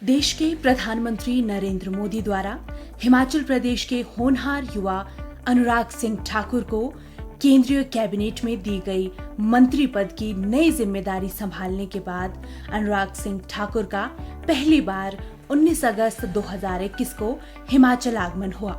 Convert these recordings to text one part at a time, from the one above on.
देश के प्रधानमंत्री नरेंद्र मोदी द्वारा हिमाचल प्रदेश के होनहार युवा अनुराग सिंह ठाकुर को केंद्रीय कैबिनेट में दी गई मंत्री पद की नई जिम्मेदारी संभालने के बाद अनुराग सिंह ठाकुर का पहली बार 19 अगस्त 2021 को हिमाचल आगमन हुआ।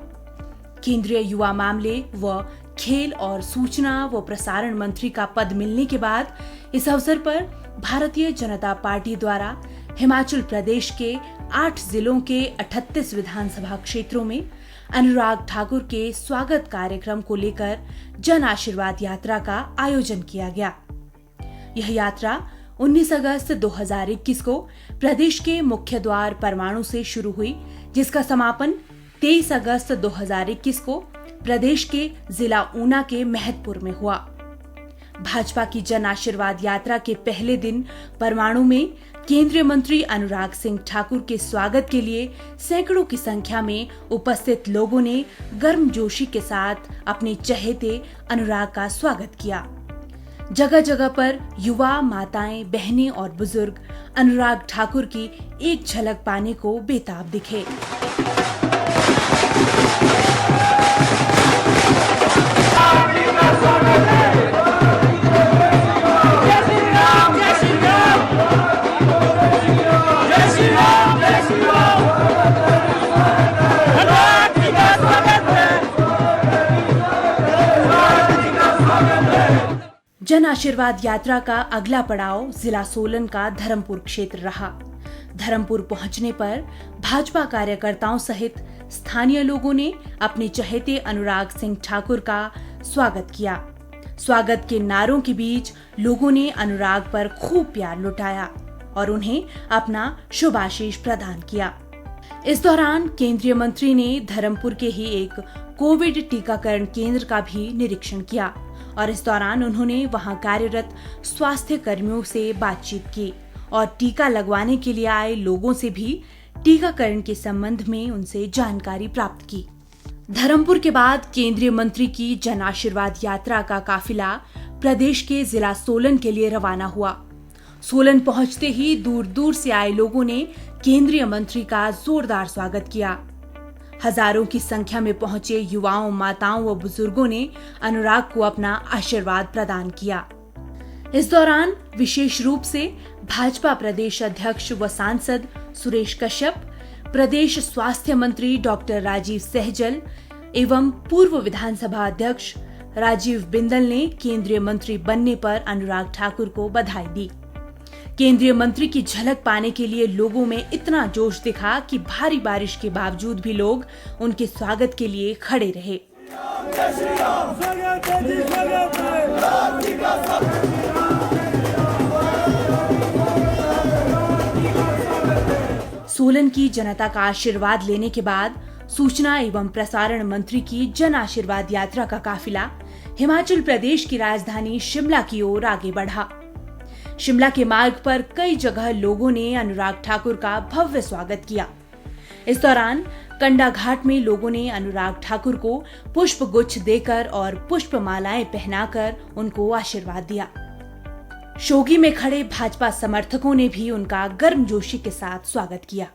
केंद्रीय युवा मामले व खेल और सूचना व प्रसारण मंत्री का पद मिलने के बाद इस अवसर पर भारतीय जनता पार्टी द्वारा हिमाचल प्रदेश के 8 जिलों के 38 विधानसभा क्षेत्रों में अनुराग ठाकुर के स्वागत कार्यक्रम को लेकर जन आशीर्वाद यात्रा का आयोजन किया गया। यह यात्रा 19 अगस्त 2021 को प्रदेश के मुख्य द्वार परमाणु से शुरू हुई, जिसका समापन 23 अगस्त 2021 को प्रदेश के जिला ऊना के महतपुर में हुआ। भाजपा की जन आशीर्वाद यात्रा के पहले दिन परमाणु में केंद्रीय मंत्री अनुराग सिंह ठाकुर के स्वागत के लिए सैकड़ों की संख्या में उपस्थित लोगों ने गर्मजोशी के साथ अपने चहेते अनुराग का स्वागत किया। जगह जगह पर युवा, माताएं, बहनें और बुजुर्ग अनुराग ठाकुर की एक झलक पाने को बेताब दिखे। जन आशीर्वाद यात्रा का अगला पड़ाव जिला सोलन का धर्मपुर क्षेत्र रहा। धर्मपुर पहुंचने पर भाजपा कार्यकर्ताओं सहित स्थानीय लोगों ने अपने चहेते अनुराग सिंह ठाकुर का स्वागत किया। स्वागत के नारों के बीच लोगों ने अनुराग पर खूब प्यार लुटाया और उन्हें अपना शुभ आशीष प्रदान किया। इस दौरान केंद्रीय मंत्री ने धर्मपुर के ही एक कोविड टीकाकरण केंद्र का भी निरीक्षण किया और इस दौरान उन्होंने वहां कार्यरत स्वास्थ्य कर्मियों से बातचीत की और टीका लगवाने के लिए आए लोगों से भी टीकाकरण के संबंध में उनसे जानकारी प्राप्त की। धर्मपुर के बाद केंद्रीय मंत्री की जन आशीर्वाद यात्रा का काफिला प्रदेश के जिला सोलन के लिए रवाना हुआ। सोलन पहुंचते ही दूर दूर से आए लोगों ने केंद्रीय मंत्री का जोरदार स्वागत किया। हजारों की संख्या में पहुंचे युवाओं, माताओं व बुजुर्गों ने अनुराग को अपना आशीर्वाद प्रदान किया। इस दौरान विशेष रूप से भाजपा प्रदेश अध्यक्ष व सांसद सुरेश कश्यप, प्रदेश स्वास्थ्य मंत्री डॉक्टर राजीव सहजल एवं पूर्व विधानसभा अध्यक्ष राजीव बिंदल ने केंद्रीय मंत्री बनने पर अनुराग ठाकुर को बधाई दी। केंद्रीय मंत्री की झलक पाने के लिए लोगों में इतना जोश दिखा कि भारी बारिश के बावजूद भी लोग उनके स्वागत के लिए खड़े रहे। सोलन की जनता का आशीर्वाद लेने के बाद सूचना एवं प्रसारण मंत्री की जन आशीर्वाद यात्रा का काफिला हिमाचल प्रदेश की राजधानी शिमला की ओर आगे बढ़ा। शिमला के मार्ग पर कई जगह लोगों ने अनुराग ठाकुर का भव्य स्वागत किया। इस दौरान कंडा घाट में लोगों ने अनुराग ठाकुर को पुष्प गुच्छ देकर और पुष्प मालाएं पहनाकर उनको आशीर्वाद दिया। शोगी में खड़े भाजपा समर्थकों ने भी उनका गर्मजोशी के साथ स्वागत किया।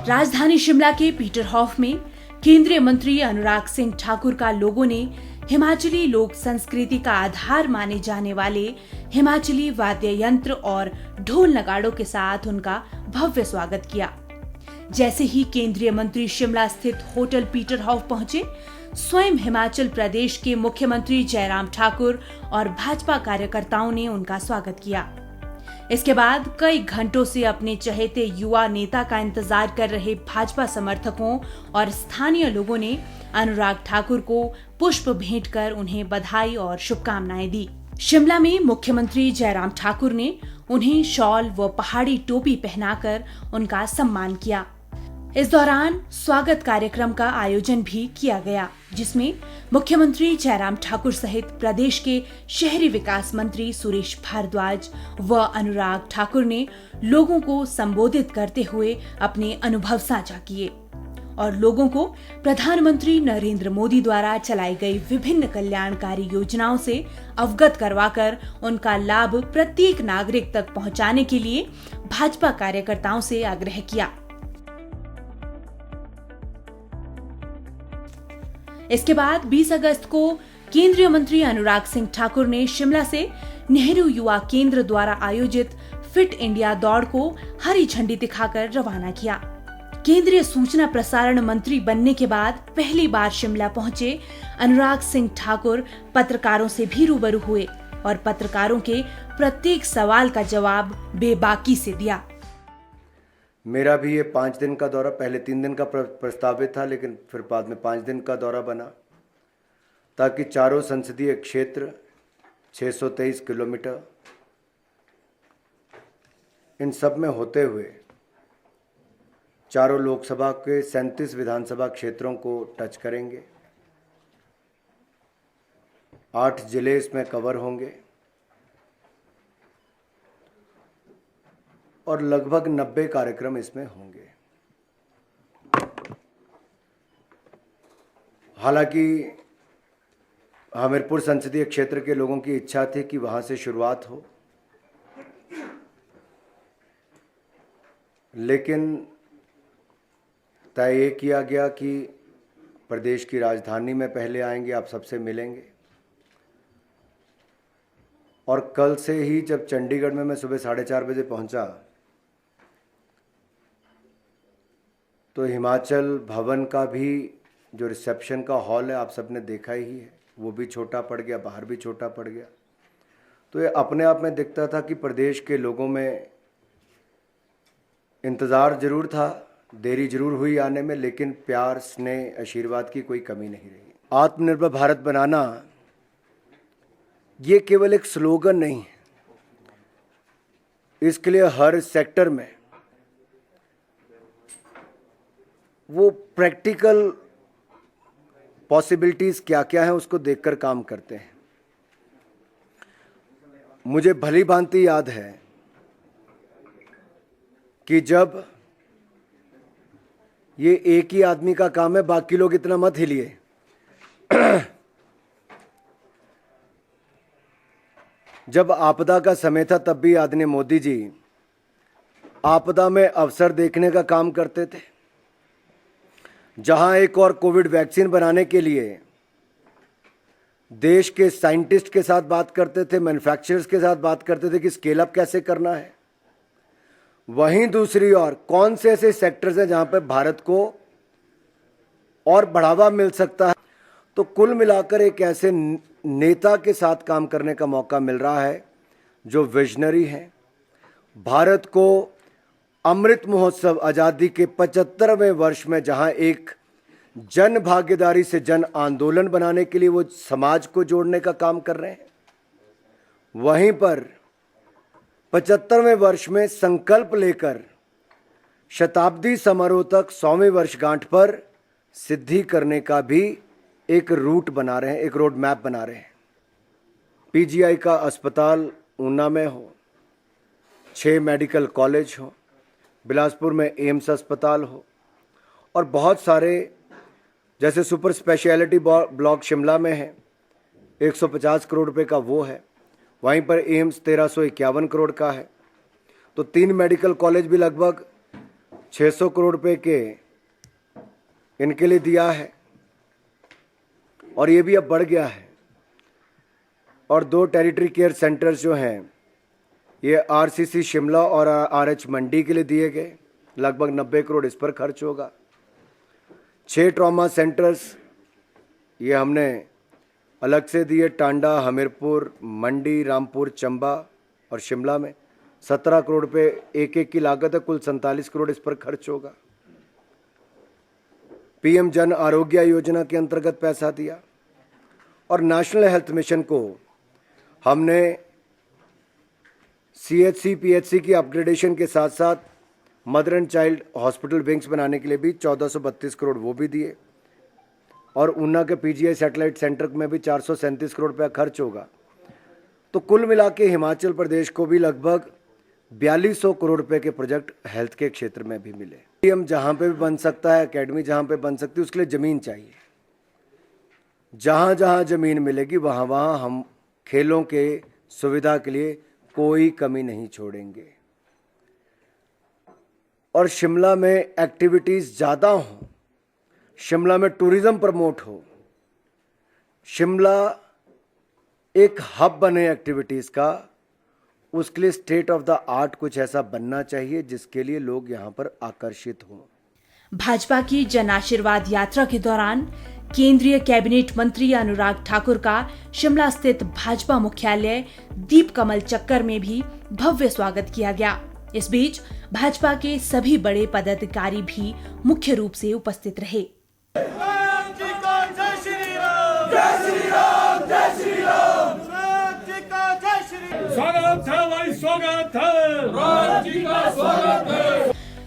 राजधानी शिमला के पीटरहॉफ में केंद्रीय मंत्री अनुराग सिंह ठाकुर का लोगों ने हिमाचली लोक संस्कृति का आधार माने जाने वाले हिमाचली वाद्य यंत्र और ढोल नगाड़ों के साथ उनका भव्य स्वागत किया। जैसे ही केंद्रीय मंत्री शिमला स्थित होटल पीटरहॉफ पहुंचे, स्वयं हिमाचल प्रदेश के मुख्यमंत्री जयराम ठाकुर और भाजपा कार्यकर्ताओं ने उनका स्वागत किया। इसके बाद कई घंटों से अपने चहेते युवा नेता का इंतजार कर रहे भाजपा समर्थकों और स्थानीय लोगों ने अनुराग ठाकुर को पुष्प भेंट कर उन्हें बधाई और शुभकामनाएं दी। शिमला में मुख्यमंत्री जयराम ठाकुर ने उन्हें शॉल व पहाड़ी टोपी पहनाकर उनका सम्मान किया। इस दौरान स्वागत कार्यक्रम का आयोजन भी किया गया, जिसमें मुख्यमंत्री जयराम ठाकुर सहित प्रदेश के शहरी विकास मंत्री सुरेश भारद्वाज व अनुराग ठाकुर ने लोगों को संबोधित करते हुए अपने अनुभव साझा किए और लोगों को प्रधानमंत्री नरेंद्र मोदी द्वारा चलाई गई विभिन्न कल्याणकारी योजनाओं से अवगत करवाकर उनका लाभ प्रत्येक नागरिक तक पहुंचाने के लिए भाजपा कार्यकर्ताओं से आग्रह किया। इसके बाद 20 अगस्त को केंद्रीय मंत्री अनुराग सिंह ठाकुर ने शिमला से नेहरू युवा केंद्र द्वारा आयोजित फिट इंडिया दौड़ को हरी झंडी दिखाकर रवाना किया। केंद्रीय सूचना प्रसारण मंत्री बनने के बाद पहली बार शिमला पहुंचे अनुराग सिंह ठाकुर पत्रकारों से भी रूबरू हुए और पत्रकारों के प्रत्येक सवाल का जवाब बेबाकी से दिया। मेरा भी ये 5 दिन का दौरा, पहले 3 दिन का प्रस्तावित था, लेकिन फिर बाद में 5 दिन का दौरा बना, ताकि चारों संसदीय क्षेत्र 623 किलोमीटर इन सब में होते हुए चारों लोकसभा के 37 विधानसभा क्षेत्रों को टच करेंगे। 8 जिले इसमें कवर होंगे और लगभग 90 कार्यक्रम इसमें होंगे। हालांकि हमीरपुर संसदीय क्षेत्र के लोगों की इच्छा थी कि वहां से शुरुआत हो, लेकिन तय ये किया गया कि प्रदेश की राजधानी में पहले आएंगे, आप सबसे मिलेंगे। और कल से ही जब चंडीगढ़ में मैं सुबह 4:30 बजे पहुंचा तो हिमाचल भवन का भी जो रिसेप्शन का हॉल है, आप सबने देखा ही है, वो भी छोटा पड़ गया, बाहर भी छोटा पड़ गया। तो ये अपने आप में दिखता था कि प्रदेश के लोगों में इंतज़ार जरूर था, देरी जरूर हुई आने में, लेकिन प्यार, स्नेह, आशीर्वाद की कोई कमी नहीं रही। आत्मनिर्भर भारत बनाना ये केवल एक स्लोगन नहीं है, इसके लिए हर सेक्टर में वो प्रैक्टिकल पॉसिबिलिटीज क्या क्या है उसको देखकर काम करते हैं। मुझे भली भांति याद है कि जब ये एक ही आदमी का काम है, बाकी लोग इतना मत हिलिए, जब आपदा का समय था तब भी आदरणीय मोदी जी आपदा में अवसर देखने का काम करते थे। जहां एक और कोविड वैक्सीन बनाने के लिए देश के साइंटिस्ट के साथ बात करते थे, मैन्युफैक्चरर्स के साथ बात करते थे कि स्केल अप कैसे करना है, वहीं दूसरी ओर कौन से ऐसे सेक्टर्स हैं जहां पर भारत को और बढ़ावा मिल सकता है। तो कुल मिलाकर एक ऐसे नेता के साथ काम करने का मौका मिल रहा है जो विजनरी है। भारत को अमृत महोत्सव आज़ादी के 75वें वर्ष में जहां एक जन भागीदारी से जन आंदोलन बनाने के लिए वो समाज को जोड़ने का काम कर रहे हैं, वहीं पर 75वें वर्ष में संकल्प लेकर शताब्दी समारोह तक 100वीं वर्षगांठ पर सिद्धि करने का भी एक रूट बना रहे हैं, एक रोड मैप बना रहे हैं। पीजीआई का अस्पताल ऊना में हो, 6 मेडिकल कॉलेज हो, बिलासपुर में एम्स अस्पताल हो, और बहुत सारे जैसे सुपर स्पेशलिटी ब्लॉक शिमला में है, 150 करोड़ रुपए का वो है, वहीं पर एम्स 1351 करोड़ का है। तो 3 मेडिकल कॉलेज भी लगभग 600 करोड़ रुपए के इनके लिए दिया है, और ये भी अब बढ़ गया है। और 2 टेरिटरी केयर सेंटर्स जो हैं ये आरसीसी शिमला और आरएच मंडी के लिए दिए गए, लगभग 90 करोड़ इस पर खर्च होगा। 6 ट्रॉमा सेंटर्स ये हमने अलग से दिए, टांडा, हमीरपुर, मंडी, रामपुर, चंबा और शिमला में, 17 करोड़ पे एक की लागत है, कुल 47 करोड़ इस पर खर्च होगा। पीएम जन आरोग्य योजना के अंतर्गत पैसा दिया और नेशनल हेल्थ मिशन को हमने CHC PHC की अपग्रेडेशन के साथ साथ mother and child hospital wings बनाने के लिए भी 1432 करोड़ वो भी दिए और ऊना के PGI सैटेलाइट सेंटर में भी 437 करोड़ रुपया खर्च होगा। तो कुल मिला के हिमाचल प्रदेश को भी लगभग 4200 करोड़ रुपए के प्रोजेक्ट हेल्थ के क्षेत्र में भी मिले। स्टेडियम जहाँ पे भी बन सकता है, एकेडमी जहाँ पे बन सकती है, उसके लिए ज़मीन चाहिए। जहाँ जहाँ ज़मीन मिलेगी वहाँ वहाँ हम खेलों के सुविधा के लिए कोई कमी नहीं छोड़ेंगे। और शिमला में एक्टिविटीज़ ज़्यादा हों, शिमला में टूरिज़्म प्रमोट हो, शिमला एक हब बने एक्टिविटीज़ का, उसके लिए स्टेट ऑफ द आर्ट कुछ ऐसा बनना चाहिए जिसके लिए लोग यहाँ पर आकर्षित हों। भाजपा की जन आशीर्वाद यात्रा के दौरान केंद्रीय कैबिनेट मंत्री अनुराग ठाकुर का शिमला स्थित भाजपा मुख्यालय दीप कमल चक्कर में भी भव्य स्वागत किया गया। इस बीच भाजपा के सभी बड़े पदाधिकारी भी मुख्य रूप से उपस्थित रहे।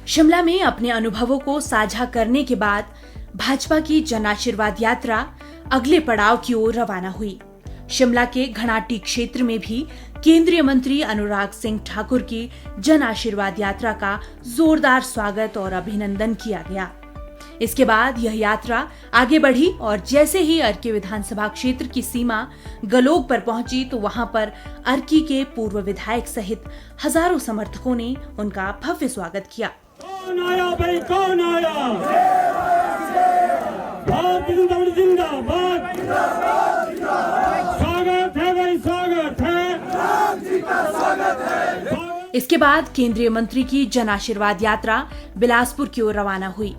शिमला में अपने अनुभवों को साझा करने के बाद भाजपा की जन आशीर्वाद यात्रा अगले पड़ाव की ओर रवाना हुई। शिमला के घणाटी क्षेत्र में भी केंद्रीय मंत्री अनुराग सिंह ठाकुर की जन आशीर्वाद यात्रा का जोरदार स्वागत और अभिनंदन किया गया। इसके बाद यह यात्रा आगे बढ़ी और जैसे ही अर्की विधानसभा क्षेत्र की सीमा गलोग पर पहुंची तो वहां पर अर्की के पूर्व विधायक सहित हजारों समर्थकों ने उनका भव्य स्वागत किया। कौन आया भाई, कौन आया? जिंदाबाद, स्वागत है भाई, स्वागत है। इसके बाद केंद्रीय मंत्री की जन आशीर्वाद यात्रा बिलासपुर की ओर रवाना हुई।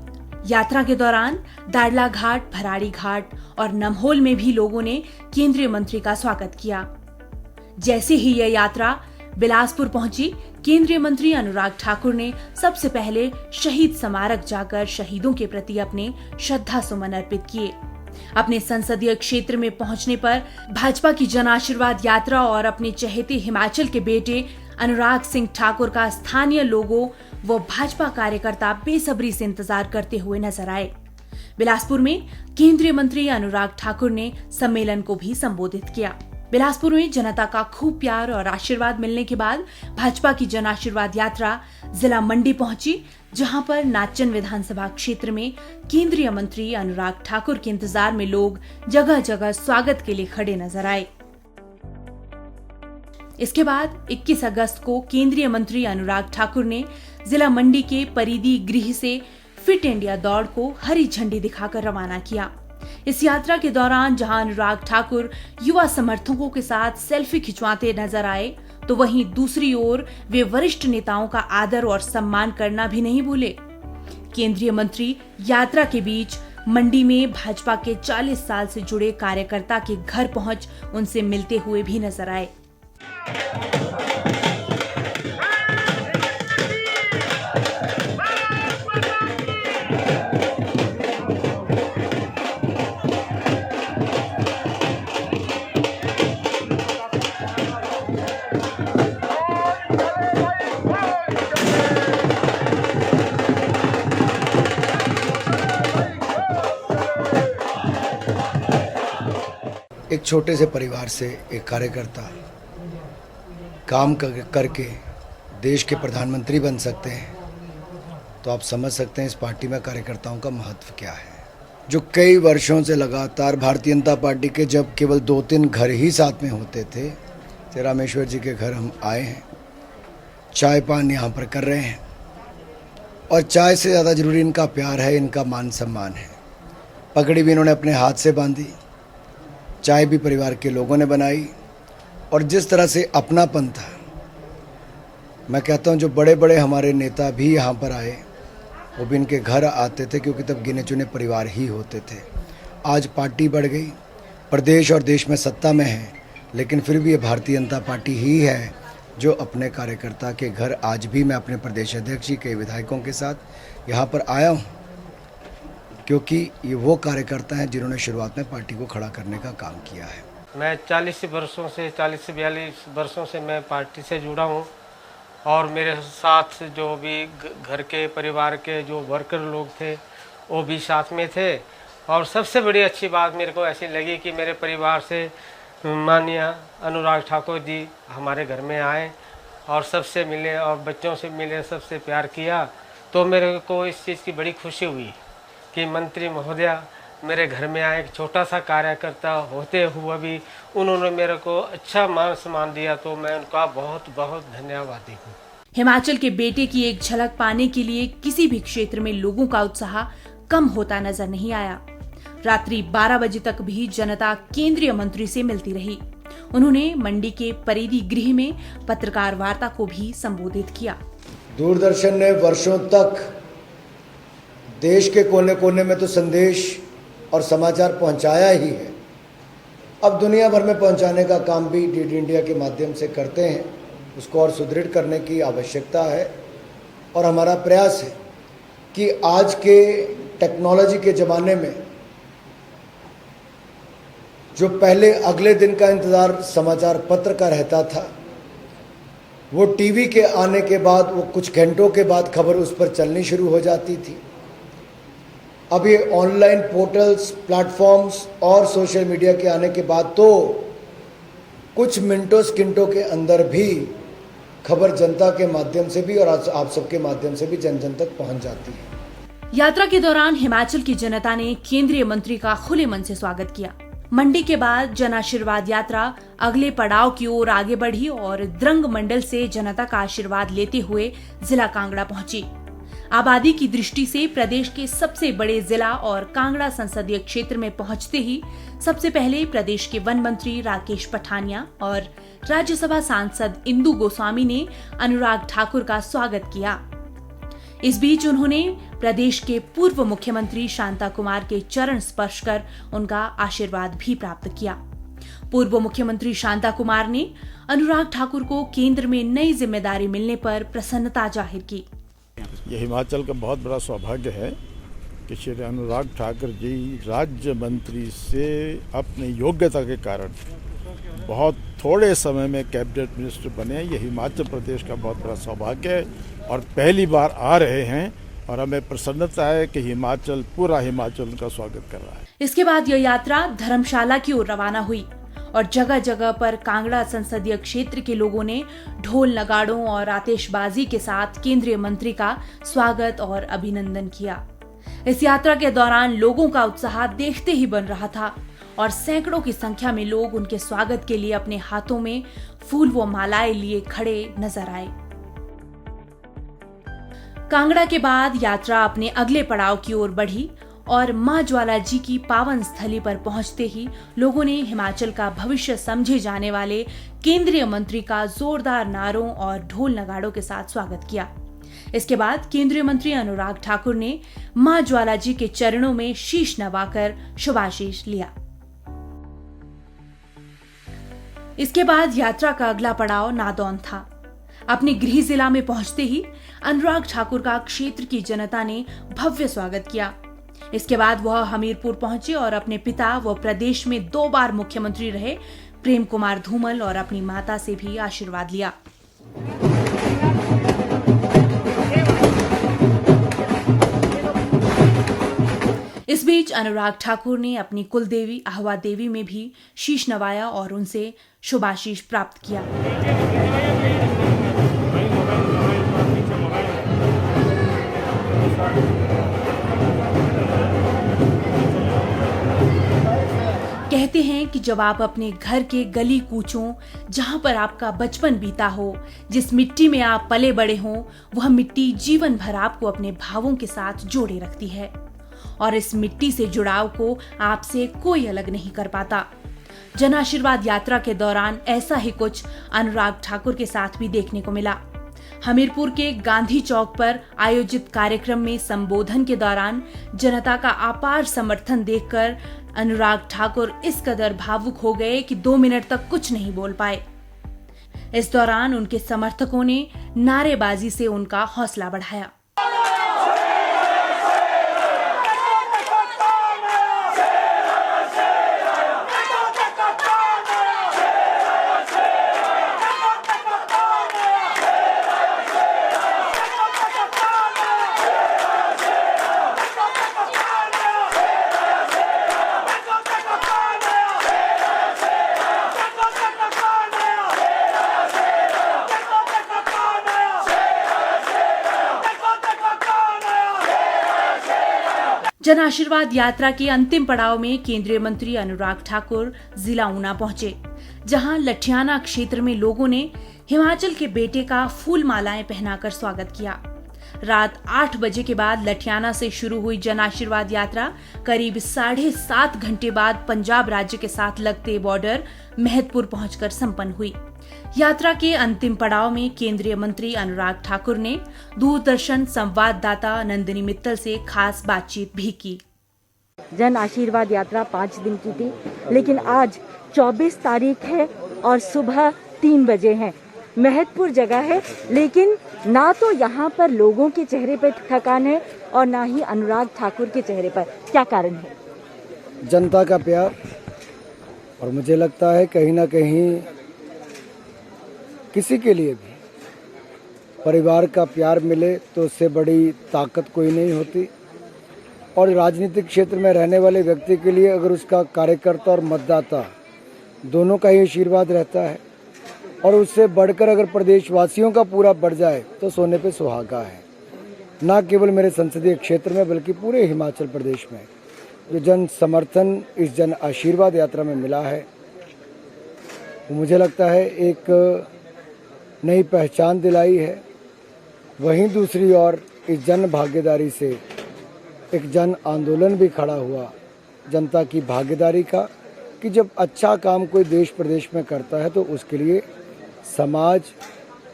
यात्रा के दौरान दाड़ला घाट, भराड़ी घाट और नमहोल में भी लोगों ने केंद्रीय मंत्री का स्वागत किया। जैसे ही यह यात्रा बिलासपुर पहुंची, केंद्रीय मंत्री अनुराग ठाकुर ने सबसे पहले शहीद स्मारक जाकर शहीदों के प्रति अपने श्रद्धा सुमन अर्पित किए। अपने संसदीय क्षेत्र में पहुंचने पर भाजपा की जन आशीर्वाद यात्रा और अपने चहेते हिमाचल के बेटे अनुराग सिंह ठाकुर का स्थानीय लोगों व भाजपा कार्यकर्ता बेसब्री से इंतजार करते हुए नजर आए। बिलासपुर में केंद्रीय मंत्री अनुराग ठाकुर ने सम्मेलन को भी संबोधित किया। बिलासपुर में जनता का खूब प्यार और आशीर्वाद मिलने के बाद भाजपा की जन आशीर्वाद यात्रा जिला मंडी पहुंची, जहां पर नाचन विधानसभा क्षेत्र में केंद्रीय मंत्री अनुराग ठाकुर के इंतजार में लोग जगह जगह स्वागत के लिए खड़े नजर आए। इसके बाद 21 अगस्त को केंद्रीय मंत्री अनुराग ठाकुर ने जिला मंडी के परिधि गृह से फिट इंडिया दौड़ को हरी झंडी दिखाकर रवाना किया। इस यात्रा के दौरान जहां अनुराग ठाकुर युवा समर्थकों के साथ सेल्फी खिंचवाते नजर आए, तो वहीं दूसरी ओर वे वरिष्ठ नेताओं का आदर और सम्मान करना भी नहीं भूले। केंद्रीय मंत्री यात्रा के बीच मंडी में भाजपा के 40 साल से जुड़े कार्यकर्ता के घर पहुंच उनसे मिलते हुए भी नजर आए। एक छोटे से परिवार से एक कार्यकर्ता काम करके देश के प्रधानमंत्री बन सकते हैं, तो आप समझ सकते हैं इस पार्टी में कार्यकर्ताओं का महत्व क्या है। जो कई वर्षों से लगातार भारतीय जनता पार्टी के जब केवल 2-3 घर ही साथ में होते थे, तो रामेश्वर जी के घर हम आए हैं, चाय पान यहाँ पर कर रहे हैं। और चाय से ज़्यादा ज़रूरी इनका प्यार है, इनका मान सम्मान है। पगड़ी भी इन्होंने अपने हाथ से बांधी, चाय भी परिवार के लोगों ने बनाई, और जिस तरह से अपनापन था, मैं कहता हूँ जो बड़े बड़े हमारे नेता भी यहाँ पर आए वो भी इनके घर आते थे, क्योंकि तब गिने चुने परिवार ही होते थे। आज पार्टी बढ़ गई, प्रदेश और देश में सत्ता में है, लेकिन फिर भी ये भारतीय जनता पार्टी ही है जो अपने कार्यकर्ता के घर आज भी मैं अपने प्रदेश अध्यक्ष जी के विधायकों के साथ यहाँ पर आया हूँ, क्योंकि ये वो कार्यकर्ता हैं जिन्होंने शुरुआत में पार्टी को खड़ा करने का काम किया है। मैं 40 से 42 वर्षों से मैं पार्टी से जुड़ा हूँ और मेरे साथ जो भी घर के परिवार के जो वर्कर लोग थे वो भी साथ में थे। और सबसे बड़ी अच्छी बात मेरे को ऐसी लगी कि मेरे परिवार से माननीय अनुराग ठाकुर जी हमारे घर में आए और सबसे मिले और बच्चों से मिले, सबसे प्यार किया। तो मेरे को इस चीज़ की बड़ी खुशी हुई कि मंत्री महोदया मेरे घर में आए, एक छोटा सा कार्यकर्ता होते हुए भी उन्होंने मेरे को अच्छा मान सम्मान दिया, तो मैं उनका बहुत बहुत धन्यवादी हूँ। हिमाचल के बेटे की एक झलक पाने के लिए किसी भी क्षेत्र में लोगों का उत्साह कम होता नजर नहीं आया। रात्रि 12 बजे तक भी जनता केंद्रीय मंत्री से मिलती रही। उन्होंने मंडी के परेरी गृह में पत्रकार वार्ता को भी संबोधित किया। दूरदर्शन ने वर्षों तक देश के कोने कोने में तो संदेश और समाचार पहुंचाया ही है, अब दुनिया भर में पहुंचाने का काम भी डीडी इंडिया के माध्यम से करते हैं। उसको और सुदृढ़ करने की आवश्यकता है और हमारा प्रयास है कि आज के टेक्नोलॉजी के ज़माने में जो पहले अगले दिन का इंतज़ार समाचार पत्र का रहता था, वो टीवी के आने के बाद वो कुछ घंटों के बाद खबर उस पर चलनी शुरू हो जाती थी। अब ये ऑनलाइन पोर्टल्स, प्लेटफॉर्म्स और सोशल मीडिया के आने के बाद तो कुछ मिनटों सेकंडों के अंदर भी खबर जनता के माध्यम से भी और आप सबके माध्यम से भी जन जन तक पहुंच जाती है। यात्रा के दौरान हिमाचल की जनता ने केंद्रीय मंत्री का खुले मन से स्वागत किया। मंडी के बाद जन आशीर्वाद यात्रा अगले पड़ाव की ओर आगे बढ़ी और द्रंग मंडल से जनता का आशीर्वाद लेते हुए जिला कांगड़ा पहुंची। आबादी की दृष्टि से प्रदेश के सबसे बड़े जिला और कांगड़ा संसदीय क्षेत्र में पहुंचते ही सबसे पहले प्रदेश के वन मंत्री राकेश पठानिया और राज्यसभा सांसद इंदु गोस्वामी ने अनुराग ठाकुर का स्वागत किया। इस बीच उन्होंने प्रदेश के पूर्व मुख्यमंत्री शांता कुमार के चरण स्पर्श कर उनका आशीर्वाद भी प्राप्त किया। पूर्व मुख्यमंत्री शांता कुमार ने अनुराग ठाकुर को केंद्र में नई जिम्मेदारी मिलने पर प्रसन्नता जाहिर की। ये हिमाचल का बहुत बड़ा सौभाग्य है कि श्री अनुराग ठाकुर जी राज्य मंत्री से अपने योग्यता के कारण बहुत थोड़े समय में कैबिनेट मिनिस्टर बने। ये हिमाचल प्रदेश का बहुत बड़ा सौभाग्य है और पहली बार आ रहे हैं और हमें प्रसन्नता है कि पूरा हिमाचल उनका स्वागत कर रहा है। इसके बाद यह यात्रा धर्मशाला की ओर रवाना हुई और जगह जगह पर कांगड़ा संसदीय क्षेत्र के लोगों ने ढोल नगाड़ों और आतिशबाजी के साथ केंद्रीय मंत्री का स्वागत और अभिनंदन किया। इस यात्रा के दौरान लोगों का उत्साह देखते ही बन रहा था और सैकड़ों की संख्या में लोग उनके स्वागत के लिए अपने हाथों में फूल व मालाएं लिए खड़े नजर आए। कांगड़ा के बाद यात्रा अपने अगले पड़ाव की ओर बढ़ी और मां ज्वाला जी की पावन स्थली पर पहुंचते ही लोगों ने हिमाचल का भविष्य समझे जाने वाले केंद्रीय मंत्री का जोरदार नारों और ढोल नगाड़ों के साथ स्वागत किया। इसके बाद केंद्रीय मंत्री अनुराग ठाकुर ने मां ज्वाला जी के चरणों में शीश नवाकर शुभाशीष लिया। इसके बाद यात्रा का अगला पड़ाव नादौन था। अपने गृह जिला में पहुंचते ही अनुराग ठाकुर का क्षेत्र की जनता ने भव्य स्वागत किया। इसके बाद वह हमीरपुर पहुंचे और अपने पिता व प्रदेश में 2 बार मुख्यमंत्री रहे प्रेम कुमार धूमल और अपनी माता से भी आशीर्वाद लिया। इस बीच अनुराग ठाकुर ने अपनी कुलदेवी आहवा देवी में भी शीश नवाया और उनसे शुभाशीष प्राप्त किया। कहते हैं कि जब आप अपने घर के गली कूचों, जहां पर आपका बचपन बीता हो, जिस मिट्टी में आप पले बड़े हों, वह मिट्टी जीवन भर आपको अपने भावों के साथ जोड़े रखती है और इस मिट्टी से जुड़ाव को आपसे कोई अलग नहीं कर पाता। जन आशीर्वाद यात्रा के दौरान ऐसा ही कुछ अनुराग ठाकुर के साथ भी देखने को मिला। हमीरपुर के गांधी चौक पर आयोजित कार्यक्रम में संबोधन के दौरान जनता का अपार समर्थन देखकर अनुराग ठाकुर इस कदर भावुक हो गए कि 2 मिनट तक कुछ नहीं बोल पाए। इस दौरान उनके समर्थकों ने नारेबाजी से उनका हौसला बढ़ाया। जन आशीर्वाद यात्रा के अंतिम पड़ाव में केंद्रीय मंत्री अनुराग ठाकुर जिला ऊना पहुंचे, जहां लठियाना क्षेत्र में लोगों ने हिमाचल के बेटे का फूल मालाएं पहनाकर स्वागत किया। रात 8 बजे के बाद लठियाना से शुरू हुई जन आशीर्वाद यात्रा करीब 7.5 घंटे बाद पंजाब राज्य के साथ लगते बॉर्डर महतपुर पहुंचकर संपन्न हुई। यात्रा के अंतिम पड़ाव में केंद्रीय मंत्री अनुराग ठाकुर ने दूरदर्शन संवाददाता नंदिनी मित्तल से खास बातचीत भी की। जन आशीर्वाद यात्रा 5 दिन की थी, लेकिन आज 24 तारीख है और सुबह 3 बजे है। महतपुर जगह है, लेकिन ना तो यहाँ पर लोगों के चेहरे पर थकान है और ना ही अनुराग ठाकुर के चेहरे पर। क्या कारण है? जनता का प्यार, और मुझे लगता है कहीं ना कहीं किसी के लिए भी परिवार का प्यार मिले तो उससे बड़ी ताकत कोई नहीं होती। और राजनीतिक क्षेत्र में रहने वाले व्यक्ति के लिए अगर उसका कार्यकर्ता और मतदाता दोनों का ही आशीर्वाद रहता है और उससे बढ़कर अगर प्रदेशवासियों का पूरा बढ़ जाए तो सोने पे सुहागा है। ना केवल मेरे संसदीय क्षेत्र में बल्कि पूरे हिमाचल प्रदेश में जो जन समर्थन इस जन आशीर्वाद यात्रा में मिला है, वो मुझे लगता है एक नई पहचान दिलाई है। वहीं दूसरी ओर इस जन भागीदारी से एक जन आंदोलन भी खड़ा हुआ जनता की भागीदारी का, कि जब अच्छा काम कोई देश प्रदेश में करता है तो उसके लिए समाज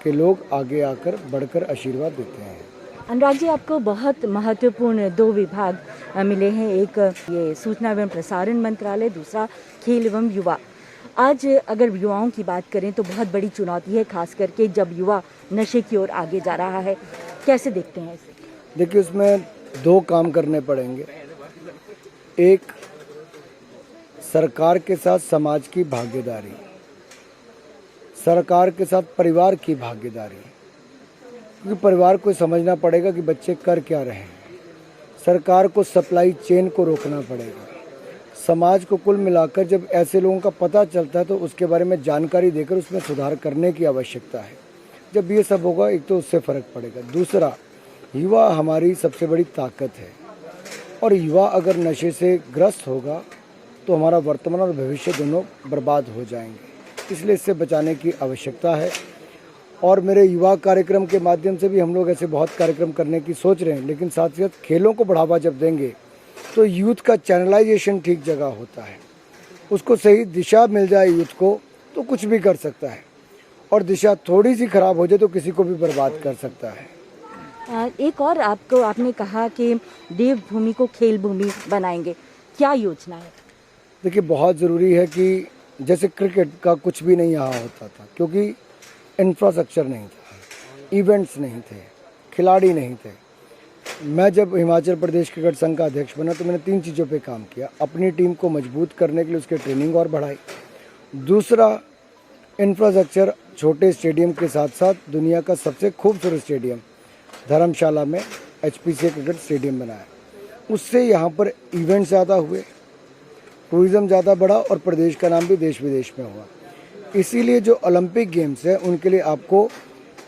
के लोग आगे आकर बढ़कर आशीर्वाद देते हैं। अनुराग जी, आपको बहुत महत्वपूर्ण 2 विभाग मिले हैं, एक ये सूचना एवं प्रसारण मंत्रालय, दूसरा खेल एवं युवा। आज अगर युवाओं की बात करें तो बहुत बड़ी चुनौती है, खास करके जब युवा नशे की ओर आगे जा रहा है। कैसे देखते हैं इसे? देखिए, उसमें 2 काम करने पड़ेंगे। एक, सरकार के साथ समाज की भागीदारी, सरकार के साथ परिवार की भागीदारी, क्योंकि परिवार को समझना पड़ेगा कि बच्चे कर क्या रहे हैं। सरकार को सप्लाई चेन को रोकना पड़ेगा। समाज को कुल मिलाकर जब ऐसे लोगों का पता चलता है तो उसके बारे में जानकारी देकर उसमें सुधार करने की आवश्यकता है। जब ये सब होगा, एक तो उससे फ़र्क पड़ेगा। दूसरा, युवा हमारी सबसे बड़ी ताकत है, और युवा अगर नशे से ग्रस्त होगा तो हमारा वर्तमान और भविष्य दोनों बर्बाद हो जाएंगे। इसलिए इससे बचाने की आवश्यकता है। और मेरे युवा कार्यक्रम के माध्यम से भी हम लोग ऐसे बहुत कार्यक्रम करने की सोच रहे हैं, लेकिन साथ ही साथ खेलों को बढ़ावा जब देंगे तो यूथ का चैनलाइजेशन ठीक जगह होता है। उसको सही दिशा मिल जाए यूथ को तो कुछ भी कर सकता है, और दिशा थोड़ी सी खराब हो जाए तो किसी को भी बर्बाद कर सकता है। एक और आपने कहा कि देवभूमि को खेल भूमि बनाएंगे, क्या योजना है? देखिए, बहुत ज़रूरी है कि जैसे क्रिकेट का कुछ भी नहीं यहाँ होता था, क्योंकि इंफ्रास्ट्रक्चर नहीं था, इवेंट्स नहीं थे, खिलाड़ी नहीं थे। मैं जब हिमाचल प्रदेश क्रिकेट संघ का अध्यक्ष बना तो मैंने 3 चीज़ों पे काम किया। अपनी टीम को मजबूत करने के लिए उसके ट्रेनिंग और बढ़ाई। दूसरा, इंफ्रास्ट्रक्चर, छोटे स्टेडियम के साथ साथ दुनिया का सबसे खूबसूरत स्टेडियम धर्मशाला में HPCA क्रिकेट स्टेडियम बनाया। उससे यहाँ पर इवेंट्स ज़्यादा हुए, टूरिज़्म ज़्यादा बढ़ा और प्रदेश का नाम भी देश विदेश में हुआ। इसीलिए जो ओलंपिक गेम्स हैं उनके लिए आपको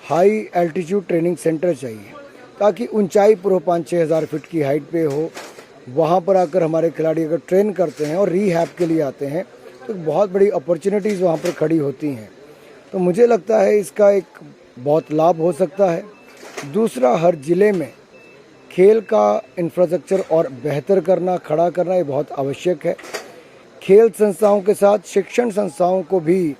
हाई एल्टीट्यूड ट्रेनिंग सेंटर चाहिए, ताकि ऊंचाई पर हो, 5-6 हज़ार फीट की हाइट पे हो। वहाँ पर आकर हमारे खिलाड़ी अगर ट्रेन करते हैं और रीहैब के लिए आते हैं तो बहुत बड़ी अपॉर्चुनिटीज़ वहाँ पर खड़ी होती हैं। तो मुझे लगता है इसका एक बहुत लाभ हो सकता है। दूसरा, हर ज़िले में खेल का इंफ्रास्ट्रक्चर और बेहतर करना, खड़ा करना, ये बहुत आवश्यक है। खेल संस्थाओं के साथ शिक्षण संस्थाओं को भी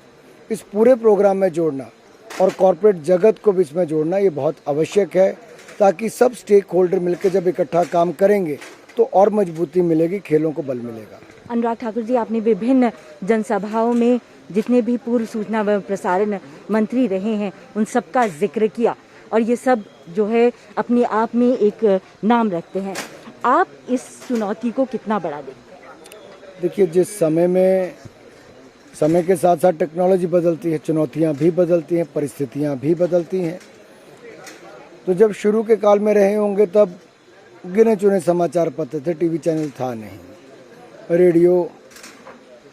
इस पूरे प्रोग्राम में जोड़ना और कॉरपोरेट जगत को भी इसमें जोड़ना, ये बहुत आवश्यक है, ताकि सब स्टेक होल्डर मिलकर जब इकट्ठा काम करेंगे तो और मजबूती मिलेगी, खेलों को बल मिलेगा। अनुराग ठाकुर जी, आपने विभिन्न जनसभाओं में जितने भी पूर्व सूचना व प्रसारण मंत्री रहे हैं उन सबका जिक्र किया और ये सब जो है अपने आप में एक नाम रखते हैं। आप इस चुनौती को कितना बड़ा देखते हैं? देखिए, जिस समय के साथ साथ टेक्नोलॉजी बदलती है, चुनौतियां भी बदलती हैं, परिस्थितियां भी बदलती हैं। तो जब शुरू के काल में रहे होंगे तब गिने चुने समाचार पत्र थे, टीवी चैनल था नहीं, रेडियो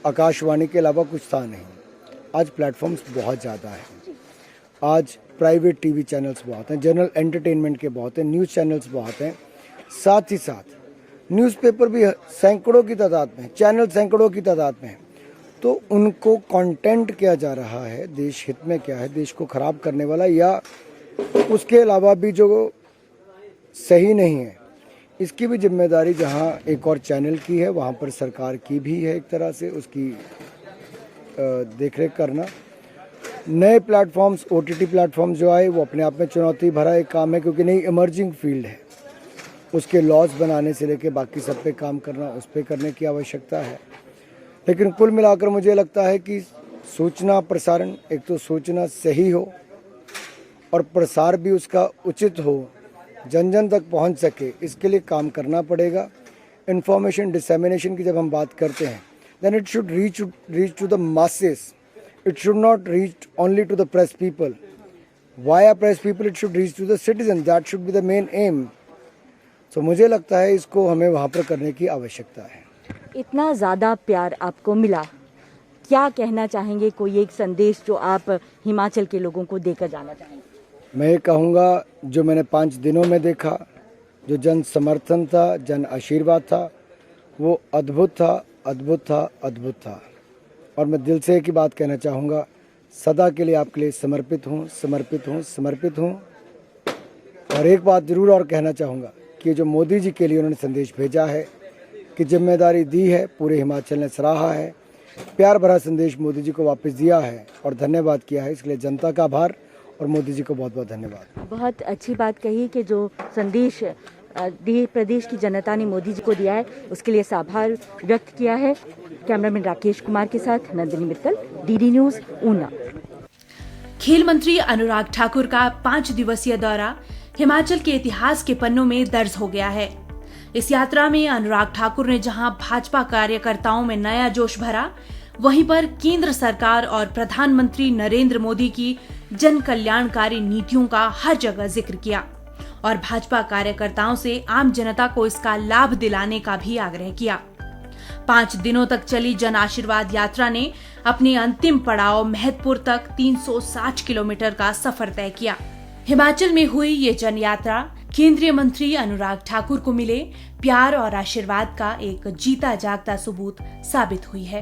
आकाशवाणी के अलावा कुछ था नहीं। आज प्लेटफॉर्म्स बहुत ज़्यादा हैं, आज प्राइवेट टीवी चैनल्स बहुत हैं, जनरल एंटरटेनमेंट के बहुत हैं, न्यूज़ चैनल्स बहुत हैं, साथ ही साथ न्यूज़पेपर भी सैकड़ों की तादाद में, चैनल सैकड़ों की तादाद में हैं। तो उनको कंटेंट क्या जा रहा है, देश हित में क्या है, देश को ख़राब करने वाला या उसके अलावा भी जो सही नहीं है, इसकी भी जिम्मेदारी जहां एक और चैनल की है वहां पर सरकार की भी है, एक तरह से उसकी देखरेख करना। नए प्लेटफॉर्म्स, OTT प्लेटफॉर्म्स जो आए वो अपने आप में चुनौती भरा एक काम है, क्योंकि नई इमर्जिंग फील्ड है। उसके लॉज बनाने से लेके बाकी सब पे काम करना, उस पर करने की आवश्यकता है। लेकिन कुल मिलाकर मुझे लगता है कि सूचना प्रसारण, एक तो सूचना सही हो और प्रसार भी उसका उचित हो, जन जन तक पहुंच सके, इसके लिए काम करना पड़ेगा। इंफॉर्मेशन डिसेमिनेशन की जब हम बात करते हैं, then it should reach to the masses, it should not reach only to the press people. Via press people it should reach to the citizen, that should be the main aim. तो मुझे लगता है इसको हमें वहाँ पर करने की आवश्यकता है। इतना ज़्यादा प्यार आपको मिला, क्या कहना चाहेंगे? कोई एक संदेश जो आप हिमाचल के लोगों को देकर जाना चाहेंगे? मैं ये कहूँगा, जो मैंने 5 दिनों में देखा, जो जन समर्थन था, जन आशीर्वाद था, वो अद्भुत था, अद्भुत था, अद्भुत था। और मैं दिल से एक ही बात कहना चाहूँगा, सदा के लिए आपके लिए समर्पित हूँ, समर्पित हूँ, समर्पित हूँ। और एक बात ज़रूर और कहना चाहूँगा कि जो मोदी जी के लिए उन्होंने संदेश भेजा है, कि जिम्मेदारी दी है, पूरे हिमाचल ने सराहा है, प्यार भरा संदेश मोदी जी को वापस दिया है और धन्यवाद किया है। इसके लिए जनता का आभार और मोदी जी को बहुत बहुत धन्यवाद। बहुत अच्छी बात कही कि जो संदेश प्रदेश की जनता ने मोदी जी को दिया है उसके लिए आभार व्यक्त किया है। कैमरामैन राकेश कुमार के साथ नंदिनी मित्तल, DD न्यूज़, ऊना। खेल मंत्री अनुराग ठाकुर का 5 दिवसीय दौरा हिमाचल के इतिहास के पन्नों में दर्ज हो गया है। इस यात्रा में अनुराग ठाकुर ने जहां भाजपा कार्यकर्ताओं में नया जोश भरा, वहीं पर केंद्र सरकार और प्रधानमंत्री नरेंद्र मोदी की जन कल्याणकारी नीतियों का हर जगह जिक्र किया और भाजपा कार्यकर्ताओं से आम जनता को इसका लाभ दिलाने का भी आग्रह किया। 5 दिनों तक चली जन आशीर्वाद यात्रा ने अपने अंतिम पड़ाव महतपुर तक 360 किलोमीटर का सफर तय किया। हिमाचल में हुई ये जन यात्रा केंद्रीय मंत्री अनुराग ठाकुर को मिले प्यार और आशीर्वाद का एक जीता जागता सबूत साबित हुई है।